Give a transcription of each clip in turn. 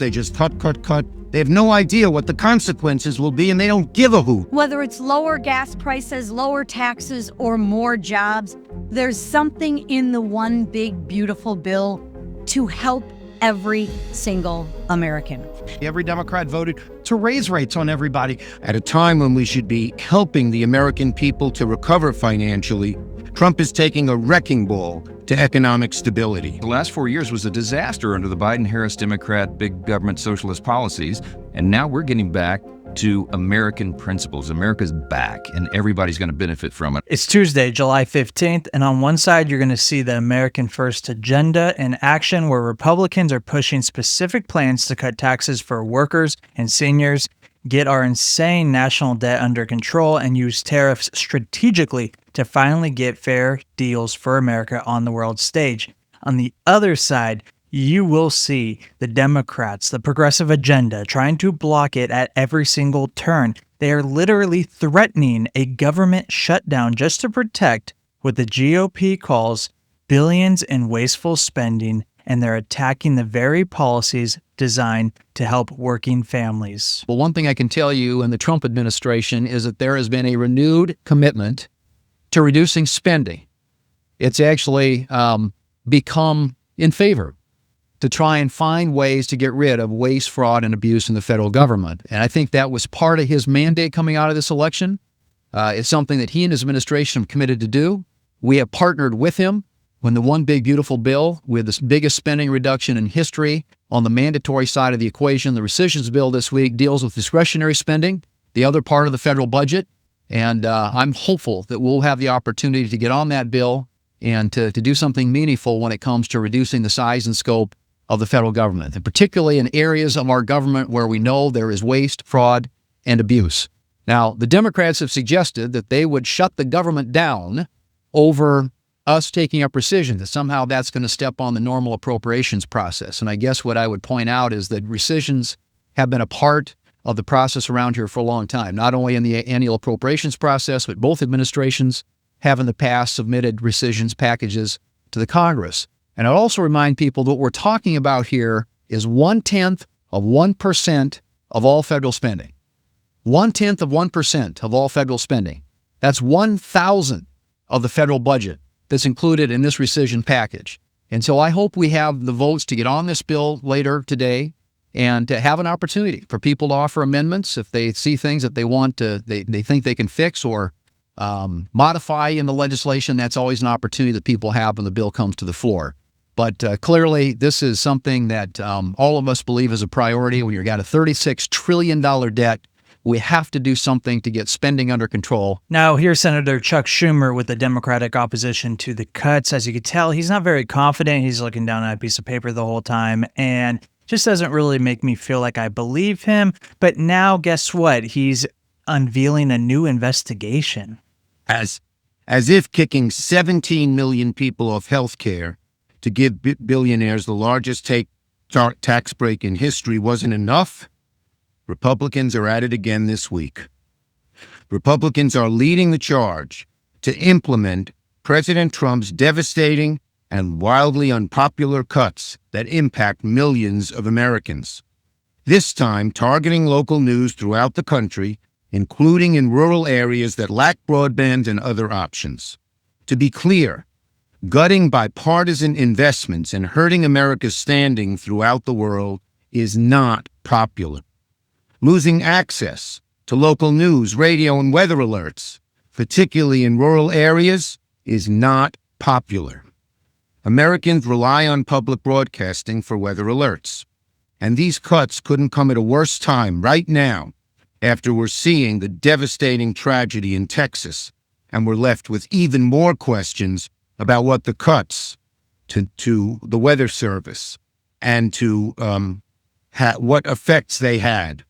They just cut, cut, cut. They have no idea what the consequences will be, and they don't give a hoot. Whether it's lower gas prices, lower taxes, or more jobs, there's something in the one big, beautiful bill to help every single American. Every Democrat voted to raise rates on everybody at a time when we should be helping the American people to recover financially. Trump is taking a wrecking ball to economic stability. The last 4 years was a disaster under the Biden-Harris Democrat big government socialist policies, and now we're getting back to American principles. America's back, and everybody's going to benefit from it. It's Tuesday, July 15th, and on one side, you're going to see the American First agenda in action, where Republicans are pushing specific plans to cut taxes for workers and seniors, get our insane national debt under control, and use tariffs strategically to finally get fair deals for America on the world stage. On the other side, you will see the Democrats, the progressive agenda, trying to block it at every single turn. They are literally threatening a government shutdown just to protect what the GOP calls billions in wasteful spending, and they're attacking the very policies designed to help working families. Well, one thing I can tell you in the Trump administration is that there has been a renewed commitment to reducing spending. It's actually become in favor to try and find ways to get rid of waste, fraud, and abuse in the federal government. And I think that was part of his mandate coming out of this election. It's something that he and his administration have committed to do. We have partnered with him when the one big beautiful bill with the biggest spending reduction in history on the mandatory side of the equation, the rescissions bill this week, deals with discretionary spending, the other part of the federal budget. And I'm hopeful that we'll have the opportunity to get on that bill and to do something meaningful when it comes to reducing the size and scope of the federal government, and particularly in areas of our government where we know there is waste, fraud, and abuse. Now, the Democrats have suggested that they would shut the government down over us taking up rescission, that somehow that's going to step on the normal appropriations process. And I guess what I would point out is that rescissions have been a part of the process around here for a long time, not only in the annual appropriations process, but both administrations have in the past submitted rescissions packages to the Congress. And I'd also remind people that what we're talking about here is 1/10 of 1% of all federal spending. 1/10 of 1% of all federal spending. That's 1,000 of the federal budget that's included in this rescission package. And so I hope we have the votes to get on this bill later today and to have an opportunity for people to offer amendments if they see things that they want to, they think they can fix or modify in the legislation. That's always an opportunity that people have when the bill comes to the floor. But clearly, this is something that all of us believe is a priority. When you've got a $36 trillion debt, we have to do something to get spending under control. Now, here's Senator Chuck Schumer with the Democratic opposition to the cuts. As you can tell, he's not very confident. He's looking down at a piece of paper the whole time, and just doesn't really make me feel like I believe him. But now, guess what? He's unveiling a new investigation. As if kicking 17 million people off health care to give billionaires the largest tax break in history wasn't enough, Republicans are at it again this week. Republicans are leading the charge to implement President Trump's devastating and wildly unpopular cuts that impact millions of Americans. This time targeting local news throughout the country, including in rural areas that lack broadband and other options. To be clear, gutting bipartisan investments and hurting America's standing throughout the world is not popular. Losing access to local news, radio, and weather alerts, particularly in rural areas, is not popular. Americans rely on public broadcasting for weather alerts, and these cuts couldn't come at a worse time right now after we're seeing the devastating tragedy in Texas, and we're left with even more questions about what the cuts to the Weather Service and to what effects they had.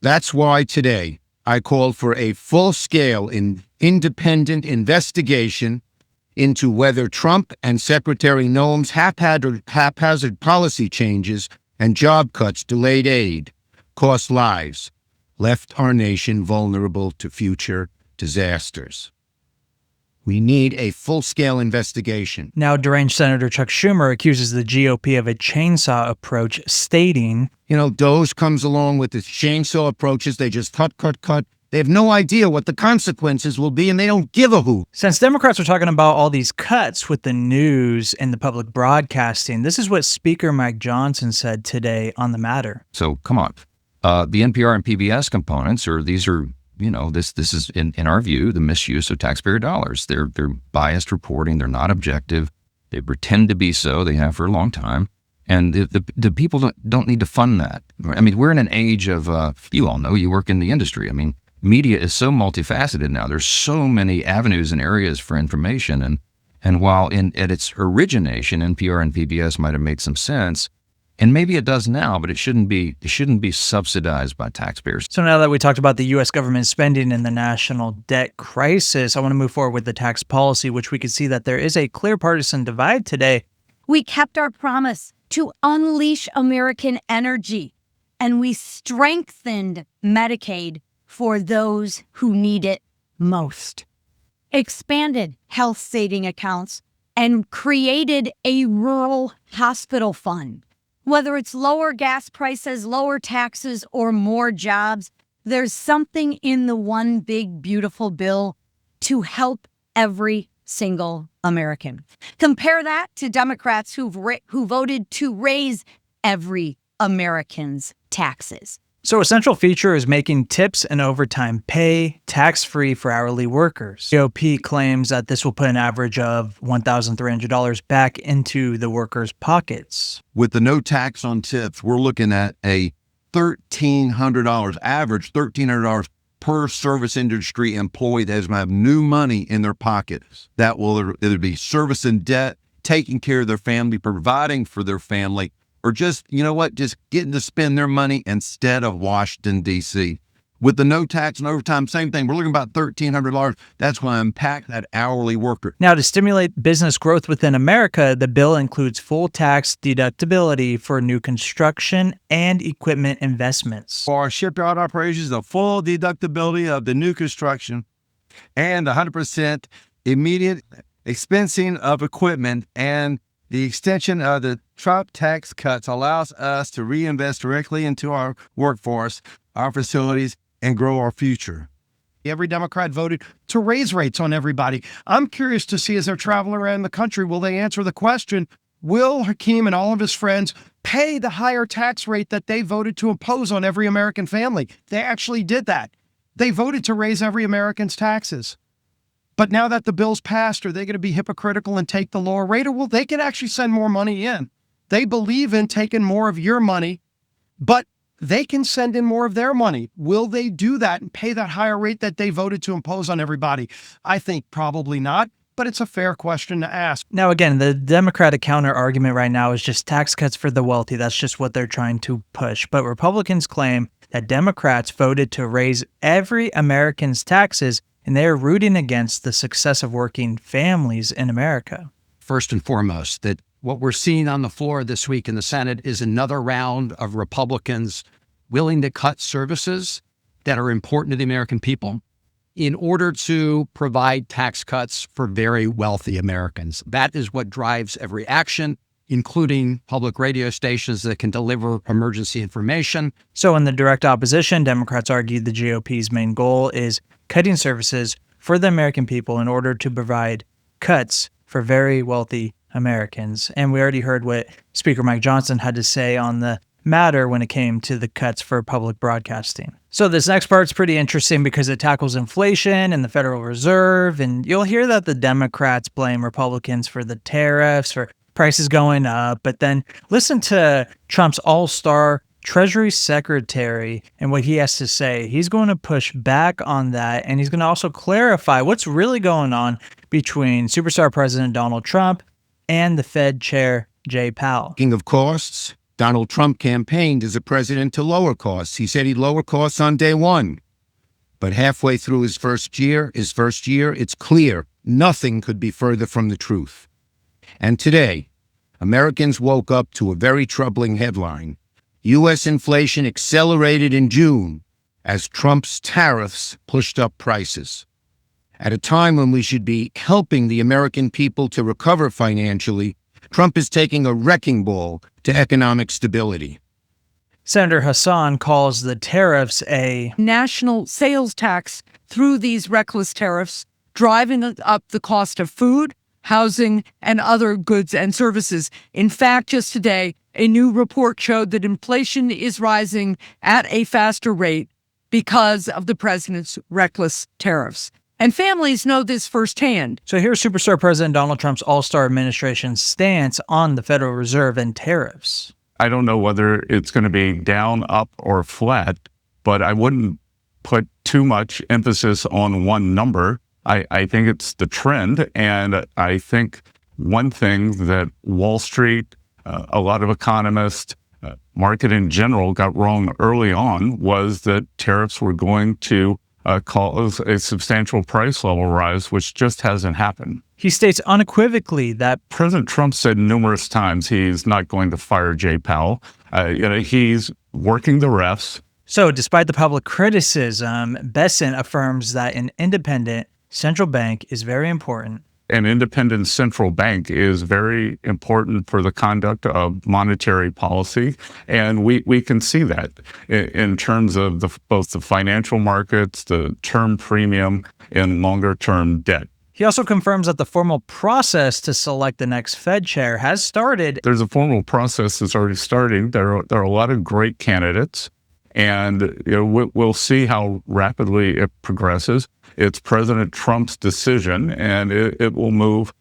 That's why today I called for a full-scale independent investigation into whether Trump and Secretary Noem's haphazard policy changes and job cuts delayed aid, cost lives, left our nation vulnerable to future disasters. We need a full-scale investigation. Now, deranged Senator Chuck Schumer accuses the GOP of a chainsaw approach, stating, You know, DOGE comes along with its chainsaw approaches. They just cut, cut, cut. They have no idea what the consequences will be, and they don't give a hoot. since Democrats are talking about all these cuts with the news and the public broadcasting, this is what Speaker Mike Johnson said today on the matter. So come on. The NPR and PBS components this is in our view, the misuse of taxpayer dollars. They're biased reporting. They're not objective. They pretend to be so. They have for a long time. And the people don't need to fund that. I mean, we're in an age of, you all know, you work in the industry. I mean, media is so multifaceted now. There's so many avenues and areas for information. And while at its origination, NPR and PBS might have made some sense, and maybe it does now, but it shouldn't be subsidized by taxpayers. So now that we talked about the U.S. government spending and the national debt crisis, I want to move forward with the tax policy, which we could see that there is a clear partisan divide today. We kept our promise to unleash American energy, and we strengthened Medicaid for those who need it most, expanded health saving accounts, and created a rural hospital fund. Whether it's lower gas prices, lower taxes, or more jobs, there's something in the one big, beautiful bill to help every single American. Compare that to Democrats who voted to raise every American's taxes. So a central feature is making tips and overtime pay tax-free for hourly workers. GOP claims that this will put an average of $1,300 back into the workers' pockets. With the no tax on tips, we're looking at a $1,300, average $1,300 per service industry employee that is going to have new money in their pockets. That will either be servicing debt, taking care of their family, providing for their family, or just, just getting to spend their money instead of Washington, D.C. With the no tax and overtime, same thing. We're looking about $1,300. That's going to impact that hourly worker. Now, to stimulate business growth within America, the bill includes full tax deductibility for new construction and equipment investments. For our shipyard operations, the full deductibility of the new construction and 100% immediate expensing of equipment, and the extension of the Trump tax cuts allows us to reinvest directly into our workforce, our facilities, and grow our future. Every Democrat voted to raise rates on everybody. I'm curious to see, as they're traveling around the country, will they answer the question, will Hakeem and all of his friends pay the higher tax rate that they voted to impose on every American family? They actually did that. They voted to raise every American's taxes. But now that the bill's passed, are they going to be hypocritical and take the lower rate? Or will they can actually send more money in? They believe in taking more of your money, but they can send in more of their money. Will they do that and pay that higher rate that they voted to impose on everybody? I think probably not, but it's a fair question to ask. Now, again, the Democratic counter argument right now is just tax cuts for the wealthy. That's just what they're trying to push. But Republicans claim that Democrats voted to raise every American's taxes, and they are rooting against the success of working families in America. First and foremost, that what we're seeing on the floor this week in the Senate is another round of Republicans willing to cut services that are important to the American people in order to provide tax cuts for very wealthy Americans. That is what drives every action, including public radio stations that can deliver emergency information. So in the direct opposition, Democrats argued the GOP's main goal is cutting services for the American people in order to provide cuts for very wealthy Americans. And we already heard what Speaker Mike Johnson had to say on the matter when it came to the cuts for public broadcasting. So this next part's pretty interesting because it tackles inflation and the Federal Reserve, and you'll hear that the Democrats blame Republicans for the tariffs, for prices going up, but then listen to Trump's all-star Treasury Secretary and what he has to say. He's going to push back on that, and he's going to also clarify what's really going on between superstar President Donald Trump and the Fed Chair Jay Powell. Speaking of costs, Donald Trump campaigned as a president to lower costs. He said he'd lower costs on day one. But halfway through his first year, it's clear nothing could be further from the truth. And today, Americans woke up to a very troubling headline. U.S. inflation accelerated in June as Trump's tariffs pushed up prices. At a time when we should be helping the American people to recover financially, Trump is taking a wrecking ball to economic stability. Senator Hassan calls the tariffs a national sales tax through these reckless tariffs, driving up the cost of food, housing, and other goods and services. In fact, just today, a new report showed that inflation is rising at a faster rate because of the president's reckless tariffs. And families know this firsthand. So here's Superstar President Donald Trump's all-star administration's stance on the Federal Reserve and tariffs. I don't know whether it's going to be down, up, or flat, but I wouldn't put too much emphasis on one number. I think it's the trend. And I think one thing that Wall Street, a lot of economists, market in general got wrong early on was that tariffs were going to cause a substantial price level rise, which just hasn't happened. He states unequivocally that President Trump said numerous times he's not going to fire Jay Powell. He's working the refs. So despite the public criticism, Bessent affirms that an independent central bank is very important. An independent central bank is very important for the conduct of monetary policy. And we can see that in terms of both the financial markets, the term premium, and longer term debt. He also confirms that the formal process to select the next Fed chair has started. There's a formal process that's already starting. There are a lot of great candidates, and we'll see how rapidly it progresses. It's President Trump's decision, and it will move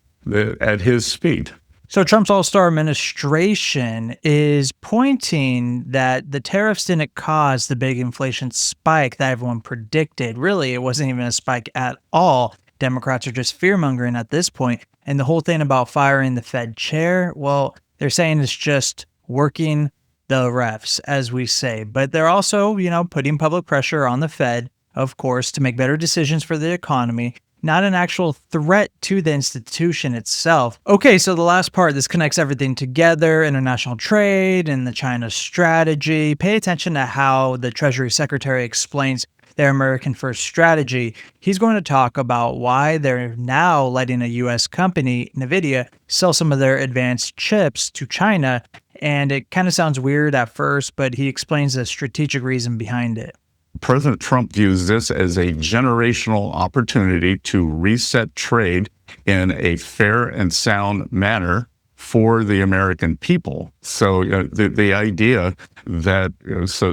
at his speed. So Trump's all-star administration is pointing that the tariffs didn't cause the big inflation spike that everyone predicted. Really, it wasn't even a spike at all. Democrats are just fear-mongering at this point. And the whole thing about firing the Fed chair, well, they're saying it's just working the refs, as we say. But they're also, putting public pressure on the Fed, of course, to make better decisions for the economy, not an actual threat to the institution itself. Okay, so the last part, this connects everything together, international trade and the China strategy. Pay attention to how the Treasury Secretary explains their American First strategy. He's going to talk about why they're now letting a U.S. company, NVIDIA, sell some of their advanced chips to China. And it kind of sounds weird at first, but he explains the strategic reason behind it. President Trump views this as a generational opportunity to reset trade in a fair and sound manner for the American people. So the idea that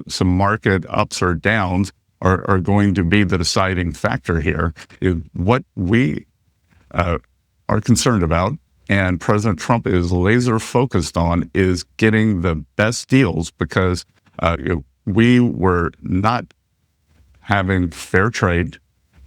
some market ups or downs are going to be the deciding factor here is what we are concerned about, and President Trump is laser focused on, is getting the best deals, because we were not having fair trade,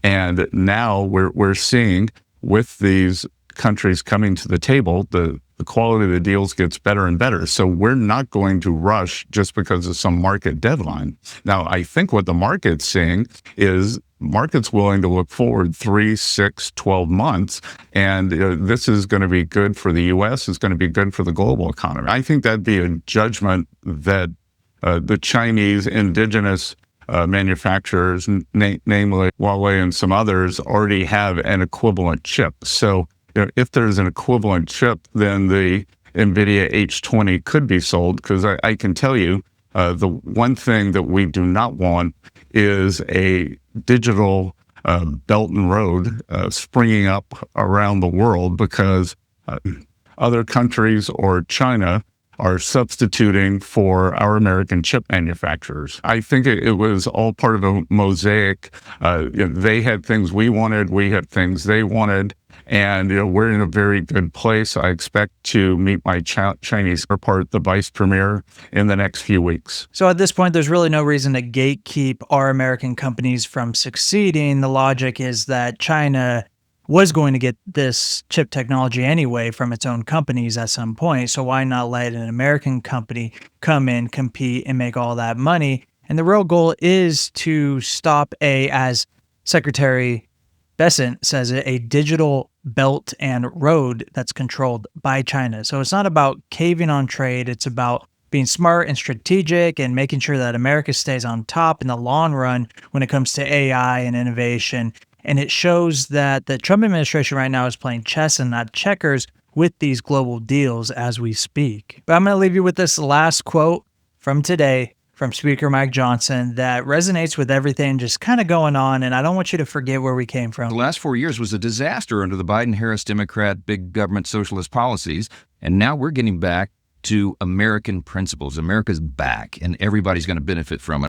and now we're seeing, with these countries coming to the table, the quality of the deals gets better and better. So we're not going to rush just because of some market deadline. Now, I think what the market's seeing is market's willing to look forward 3, 6, 12 months, and this is going to be good for the U.S., it's going to be good for the global economy. I think that'd be a judgment that the Chinese indigenous manufacturers, namely Huawei and some others, already have an equivalent chip. So if there's an equivalent chip, then the NVIDIA H20 could be sold, because I can tell you the one thing that we do not want is a digital Belt and Road springing up around the world, because other countries or China are substituting for our American chip manufacturers. I think it was all part of a mosaic. They had things we wanted, we had things they wanted, and we're in a very good place. I expect to meet my Chinese counterpart, the vice premier, in the next few weeks. So at this point, there's really no reason to gatekeep our American companies from succeeding. The logic is that China was going to get this chip technology anyway from its own companies at some point. So why not let an American company come in, compete, and make all that money? And the real goal is to stop as Secretary Bessent says it, a digital belt and road that's controlled by China. So it's not about caving on trade. It's about being smart and strategic and making sure that America stays on top in the long run when it comes to AI and innovation And it shows that the Trump administration right now is playing chess and not checkers with these global deals as we speak. But I'm going to leave you with this last quote from today from Speaker Mike Johnson that resonates with everything just kind of going on. And I don't want you to forget where we came from. The last 4 years was a disaster under the Biden-Harris Democrat big government socialist policies. And now we're getting back to American principles. America's back, and everybody's going to benefit from it.